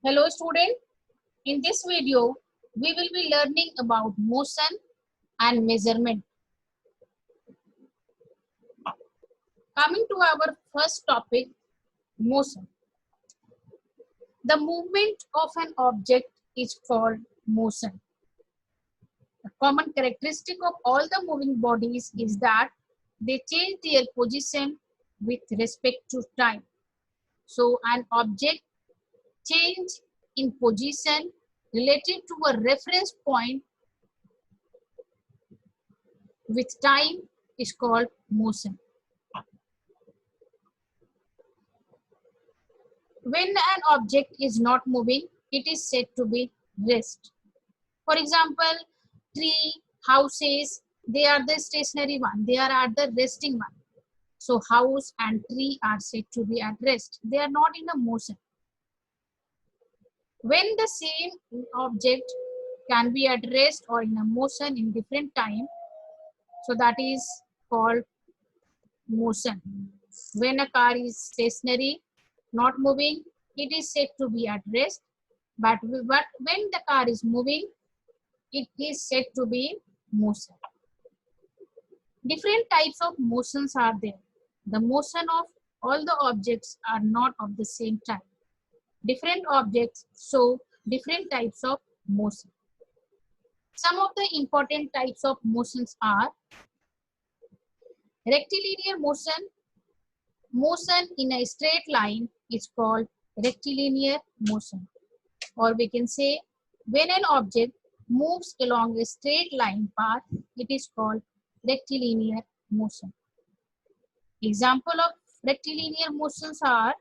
Hello student, in this video we will be learning about motion and measurement. Coming to our first topic, motion. The movement of an object is called motion. The common characteristic of all the moving bodies is that they change their position with respect to time. So an object change in position relative to a reference point with time is called motion. When an object is not moving, it is said to be rest. For example, tree, houses, they are the stationary one. They are at the resting one. So house and tree are said to be at rest. They are not in a motion. When the same object can be at rest or in a motion in different time, so that is called motion. When a car is stationary, not moving, it is said to be at rest. But when the car is moving, it is said to be motion. Different types of motions are there. The motion of all the objects are not of the same type. Different objects show different types of motion. Some of the important types of motions are rectilinear motion. Motion in a straight line is called rectilinear motion. Or we can say when an object moves along a straight line path, it is called rectilinear motion. Example of rectilinear motions are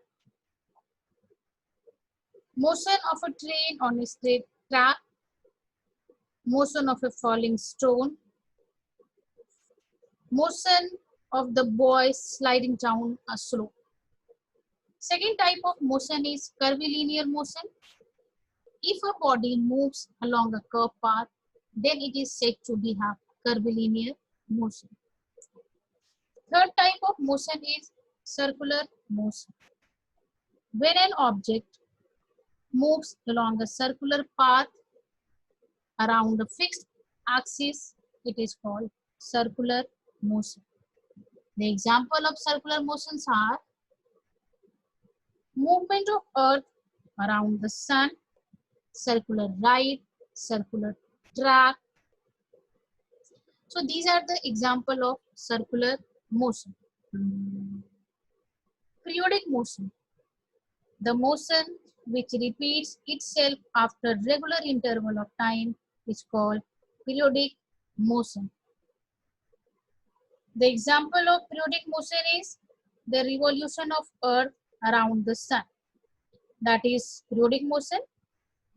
motion of a train on a straight track, motion of a falling stone, motion of the boy sliding down a slope. Second type of motion is curvilinear motion. If a body moves along a curved path, then it is said to be have curvilinear motion. Third type of motion is circular motion. When an object moves along a circular path around a fixed axis, it is called circular motion. The example of circular motions are movement of earth around the sun, circular ride, circular track. So these are the example of circular motion. Periodic motion. The motion which repeats itself after regular interval of time is called periodic motion. The example of periodic motion is the revolution of earth around the sun. That is periodic motion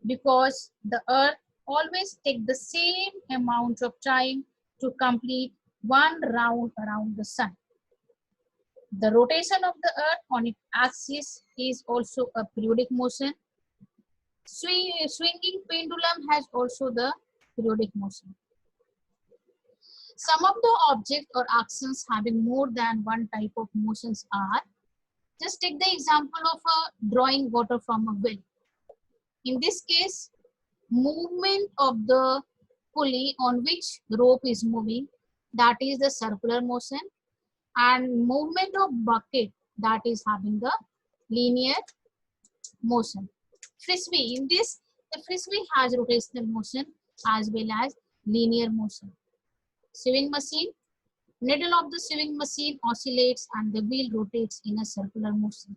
because the earth always takes the same amount of time to complete one round around the sun. The rotation of the earth on its axis is also a periodic motion. Swinging pendulum has also the periodic motion. Some of the objects or actions having more than one type of motions are, just take the example of drawing water from a well. In this case, movement of the pulley on which rope is moving, that is the circular motion, and movement of bucket, that is having the linear motion. Frisbee, in this, the frisbee has rotational motion as well as linear motion. Sewing machine, needle of the sewing machine oscillates and the wheel rotates in a circular motion.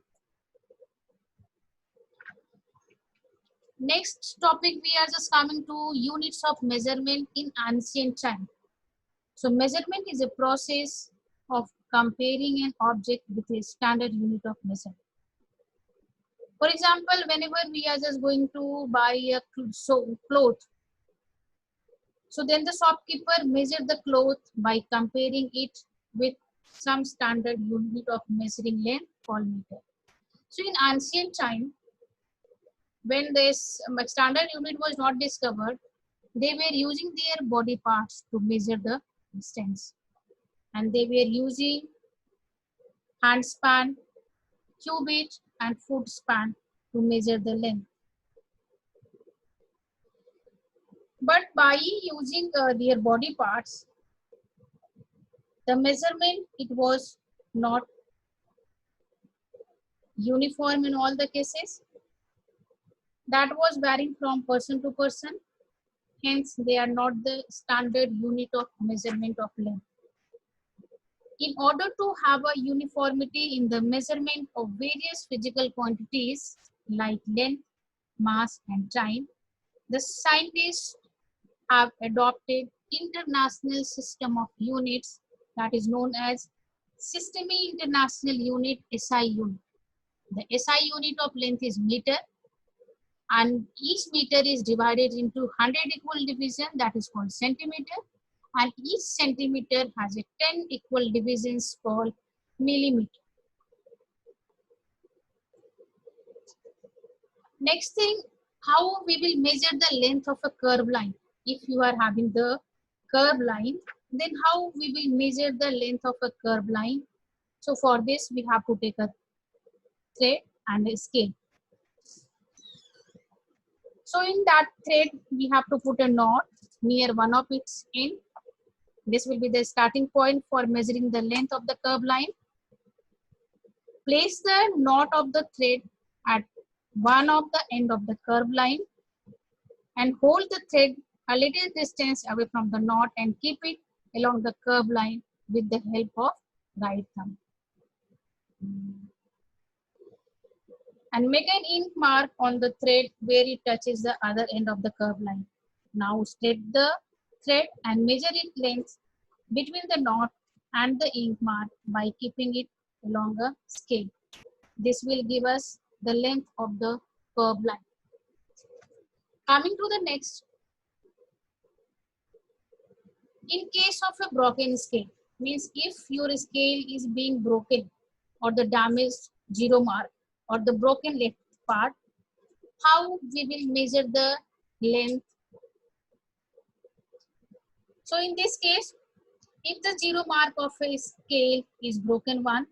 Next topic, we are just coming to units of measurement in ancient time. So measurement is a process of comparing an object with a standard unit of measurement. For example, whenever we are just going to buy a cloth, so then the shopkeeper measures the cloth by comparing it with some standard unit of measuring length called meter. So in ancient time, when this standard unit was not discovered, they were using their body parts to measure the distance. And they were using hand span, cubit, and foot span to measure the length. But by using their body parts, the measurement, it was not uniform in all the cases. That was varying from person to person. Hence, they are not the standard unit of measurement of length. In order to have a uniformity in the measurement of various physical quantities like length, mass, and time, the scientists have adopted international system of units that is known as Systeme International Unit SI unit. The SI unit of length is meter, and each meter is divided into 100 equal division, that is called centimeter, and each centimeter has a 10 equal divisions called millimeter. Next thing, how we will measure the length of a curve line. If you are having the curve line, then how we will measure the length of a curve line? So for this, we have to take a thread and a scale. So in that thread, we have to put a knot near one of its end. This will be the starting point for measuring the length of the curve line. Place the knot of the thread at one of the end of the curve line and hold the thread a little distance away from the knot and keep it along the curve line with the help of right thumb. And make an ink mark on the thread where it touches the other end of the curve line. Now straight the thread and measure its length between the knot and the ink mark by keeping it along a scale. This will give us the length of the curve line. Coming to the next, in case of a broken scale, means if your scale is being broken or the damaged zero mark or the broken left part, how we will measure the length? So in this case, if the zero mark of a scale is broken one,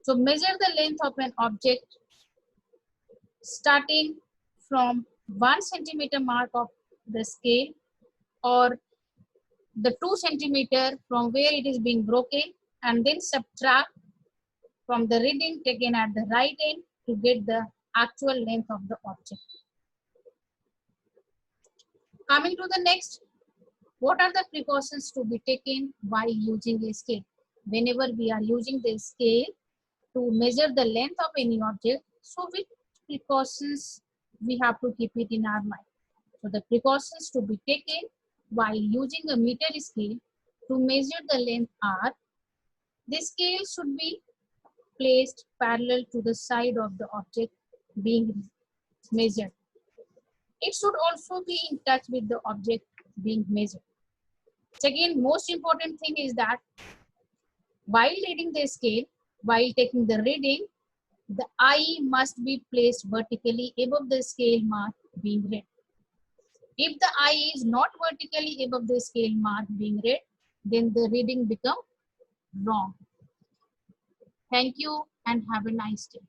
so measure the length of an object starting from 1 centimeter mark of the scale or the 2 centimeter from where it is being broken, and then subtract from the reading taken at the right end to get the actual length of the object. Coming to the next, what are the precautions to be taken while using a scale? Whenever we are using the scale to measure the length of any object, so which precautions we have to keep it in our mind? So the precautions to be taken while using a meter scale to measure the length are: the scale should be placed parallel to the side of the object being measured. It should also be in touch with the object being measured. Second, most important thing is that while reading the scale, while taking the reading, the eye must be placed vertically above the scale mark being read. If the eye is not vertically above the scale mark being read, then the reading becomes wrong. Thank you and have a nice day.